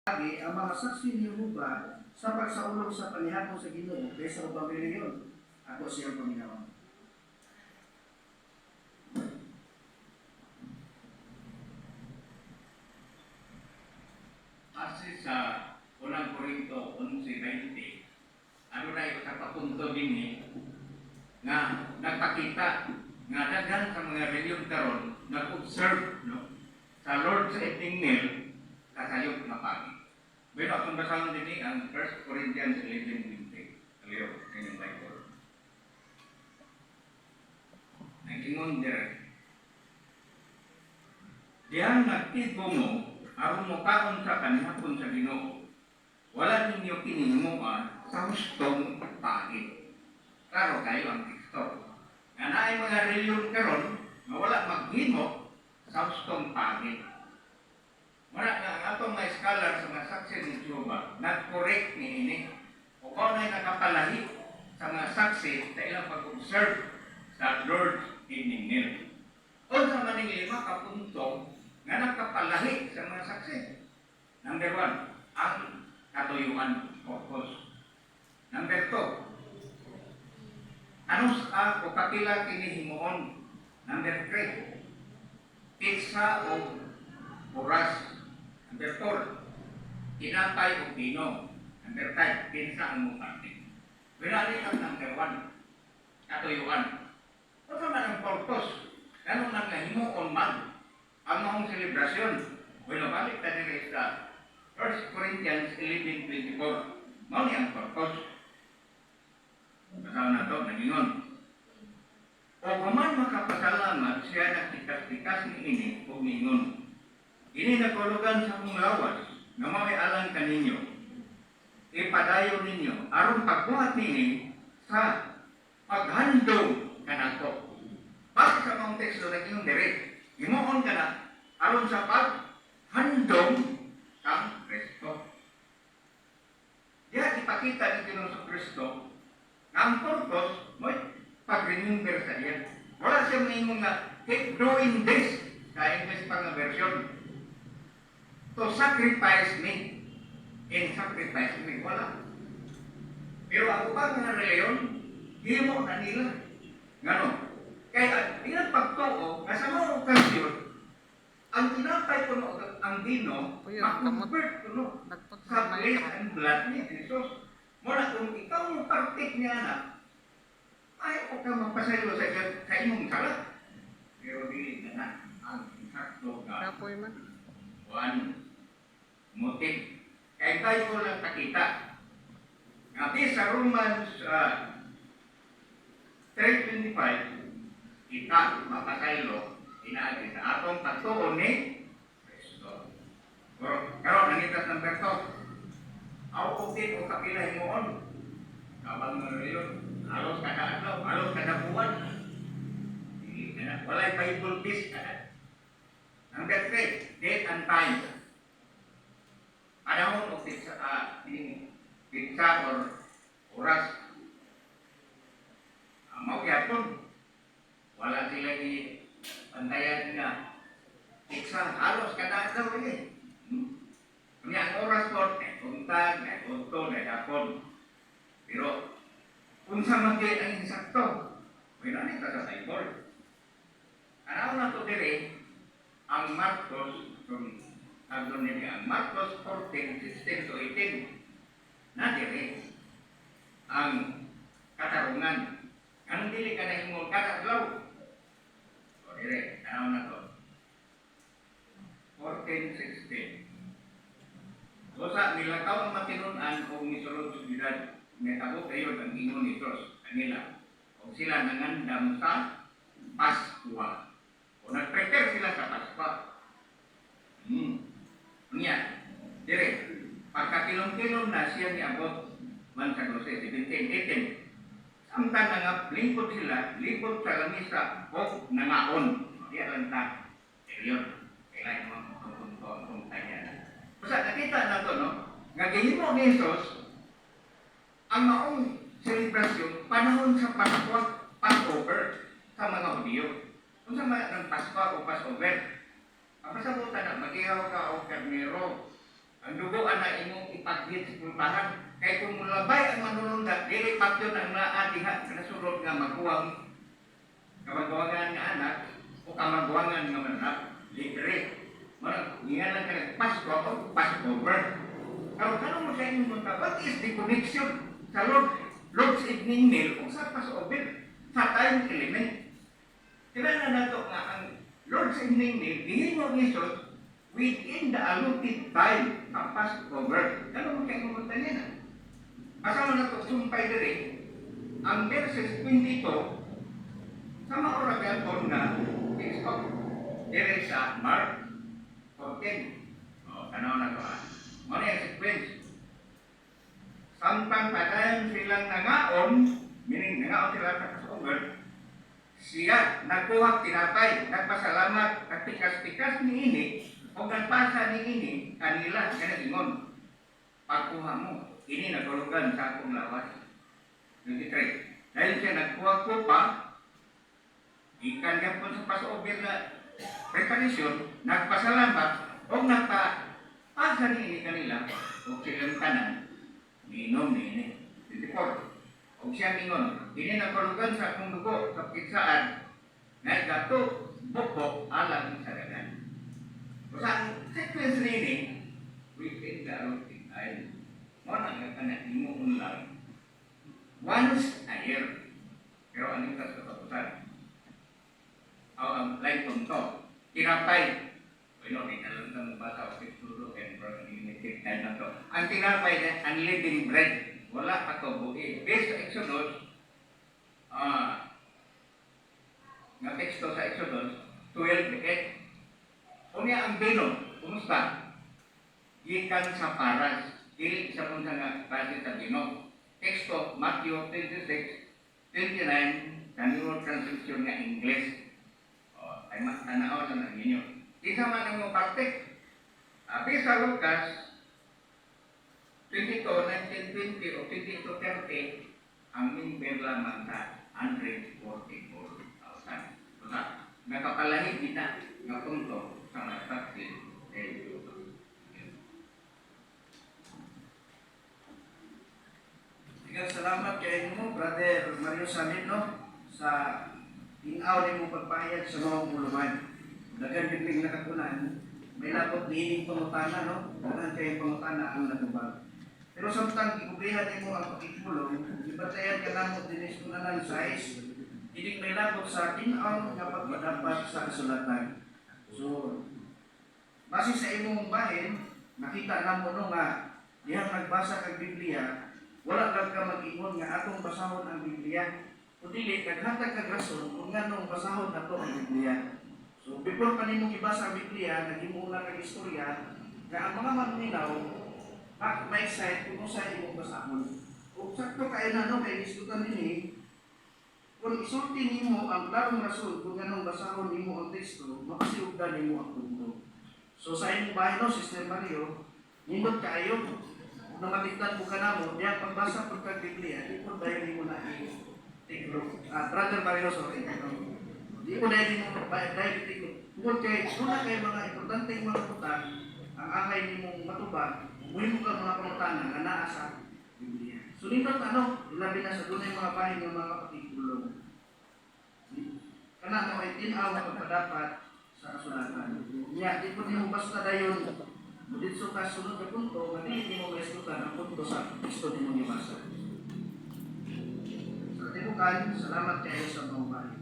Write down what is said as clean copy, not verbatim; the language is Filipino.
Lagi ang mga saksi ni Jehova sa pagsaulog sa panihapon sa Ginoo kaysa ubang reliyon. Ako siyang paminawan. Kasi sa unang Korinto 11:20, ano na ito sa papunto din nga nagpakita nga daghan sa mga reliyon karon nag-observe sa Lord sa evening meal kasayop na pagi. Pero akong basahan din ang 1 Corinthians 11:20. Aliyo, kanyang Bible. Nag-ingon direct. Diyan nagtibo mo aron mo kaon sa kanihapon sa Ginoo. Wala ninyo kinihimuan sa hustong pagi. Klaro kayo ang Kristo. Nga naay mga reliyon karon nga wala maghimo sa hustong pagi. Wala na ang atong mga scholar sa mga saksi ni Jehova nag-correct ni ini. O kung na'y nakapalahi sa mga saksi sa ilang pag-observe sa Lord's evening meal. O sa maning 5 kapunto nga nakapalahi sa mga saksi. Number 1, ang katuyuan purpose. Number 2, ano sa o kapila kini himuon. Number 3, pizza o oras. Number 4, tinapay o pino. Number 5, pinsa ang mukarte. Winali ang number 1, katuyuan. Ano man ang purpose? Ganun nang nahimuon man ang maong selebrasyon. Bueno, balik tayo sa 1 Corinthians 11:24. Mao ni ang purpose. Basahan na ito, nagingon. O kuman makapasalamat siya nagtikas-tikas ni ini o mingon. Ini nagkulugan sa mong lawas na mamialang kaninyo. Ipadayo ninyo aron pagbuhat nini sa paghandong kanako. Bakit sa mga teksto naging direct? Himuon ka na aron sa paghandong kang Kristo. Diya ipakita ni Ginoo sa Kristo ang purpose mo pag-remember sa diyan. Wala siya mahimong nga keep doing this sa English pang version. To sacrifice me. In sacrifice me. Wala. Pero ako pa nga reliyon, himo na nila. Ngano? Kaya ilang pagtuo, nasa mga okasyon, ang tinapay ko ang dino, mag-convert ko sa flesh and blood ni Jesus. Muna kung ikaw mo partik niya na, ay o ka magpasaylo sa imong salat. Pero dili na na ang sakto ka. Kapoy man. One, motive. Kaya tayo ko lang nakita. Ngabi sa Romans 3:25, kita mapasaylo, inaagi sa atong pagtuon ni Kristo. Karon nangitas ng verso. Ako okay o kapila himoon. Kabang mga reliyon. Halos kada adlaw, halos kada buwan. Walay Bible peace kada. Number 3, date and time. Panahon o pizza or oras. Mau yapon. Wala sila pantayan nga. Pizza, halos kada adlaw ini. Kaya ang oras ko, untag, unto, hapon. Pero, kung sa magkaya ang insakto, may nanin ka sa Bible. Ano na ito dire, ang Marcos, ang Marcos 14:16-18, na dire, ang katarungan. Anong dili ka na himol kataglaw? O dire, ano na ito? 14:16. Dosa nilakaw ang matinunan o misulod subidad, may tabo kayo ang ingon ni Diyos kanila. O sila nangandam sa Paskwa. O nag-prepare sila sa Paskwa. Niya, dire, pagkakilom-kilom na siya niabot man sa 17-18. Samtang nga lingkod sila, lingkod sa lamisa o nangaon. Diya lang ta. Yun, kailangan mo kung tanya. Basta nakita na ito, no? Nga gihimo ni Jesus, ang maong selebrasyon, panahon sa Paskwa, Passover, sa mga Hudiyo. Kung sa mga ng Paskwa o Passover, ang pasabutan na, mag-ihaw ka o karnero, Ang dugo ana imong ipaglit sa pulpahan. Kay kung mulabay ang manunundag, dili patyon ang naa diha kanasulod nga magkuwang kamagwangan nga anak o kamagwangan nga manap libre. Marang gihanan ka nag-pass o pass over. Pero kano mo sa inyong punta, what is the connection sa Lord's evening meal o sa pass over sa time element? Kailangan na ito nga ang Lord's evening meal, gihingo ni Jesus within the allotted time ang pass over. Kano mo sa inyong punta niya na? Asama na ito, sumpay diri, ang verses 22, sa mauragan ko na text of diri sa Mark 14. Tanaw na ito Muna yung sequence. Samtang patayan silang nangaon, meaning nangaon sila sa Passover, siya nagkuha tinapay, nagpasalamat, nagpikas-pikas ni ini, o nagpasa ni ini, kanila, kaya ingon, pagkuha mo, ini nagulugan sa akong lawas. 23. Dahil siya nagkuha ko pa, ikan niya po sa Passover na preparation, nagpasalamat, o nagpasa ni ini kanila, o silang kanan, minom ni ini. 24. O siya mingon, ini nagulugan sa akong dugo, sa pinsaan, na gato, bukbok, alang sa dagan. O sa sequence ni ini, within the allotted time, mana nga kanak imo ulang once a year. Pero ano ka sa katapusan? Ang lain punto, tinapay. Bueno, may alam na mabasa o siguro and for unlimited time na to. Ang tinapay na unlimited bread, wala pa to buhi. Based sa Exodus, nga teksto sa Exodus 12:8. Unya ang bino, kumusta? Gikan sa paras. Dili sa punta nga base sa Ginoo. Teksto Matthew 26:29 kanino translation nga English. Ay matanaw sa ninyo. Isa man ang mo parte. Abi sa Lucas 22:19-20 o 22:30 ang member lamang sa 144,000. Nakapalahid kita nga punto sa masaksi Salamat kay mo, Brother Mario Samin, no? Sa inaw ni mo pagpahayag sa mga uluman. Dagan bigling nakakunan, may lapot diining pangutana, no? Dagan kayong pangutana ang natubag. Pero samtang ikublihan ni mo ang pakitulong, ibatayan ka lang mo dinis ko na ng size, hindi may lapot sa inaw nga pagpadapat sa kasulatan. So, base sa imong bahin, nakita na mo no nga, dihang nagbasa kag Biblia, wala lang ka mag-ingon nga atong basahon ang Biblia. Kundi naghatag kag rason kung nganong basahon nato ang Biblia. So before pa nimong ibasa ang Biblia, nagimula kag istorya nga ang mga maminaw may side kung sa imong basahon. Kung sakto kay no kay diskutan dinhi, kung isulti nimo ang klarong rason kung nganong basahon nimo ang teksto, makasiugdan nimo ang punto. So sa imong bahay no, Sister Mario, nindot kaayo na matignan mo ka na mo, diyan pagbasa pagka Biblia, di po dahil mo na i-tigro. Brother Mario, sorry. Di po dahil mo dahil i-tigro. Kung una kay mga importanteng mga putang, ang angay ni mong matubag, umuwi mo ka mga pangutanan na naa sa Biblia. So nindot ilabi na sa dunay mga bahay ng mga patitulong. Kana mo ay tinaw na pagpadapat sa kasulatan. Di po di mo basta dayon dito ka sunod na punto, hindi mo maisutan ang punto sa gusto din mong ibasa. Sa tibukan, salamat kayo sa mga bahay.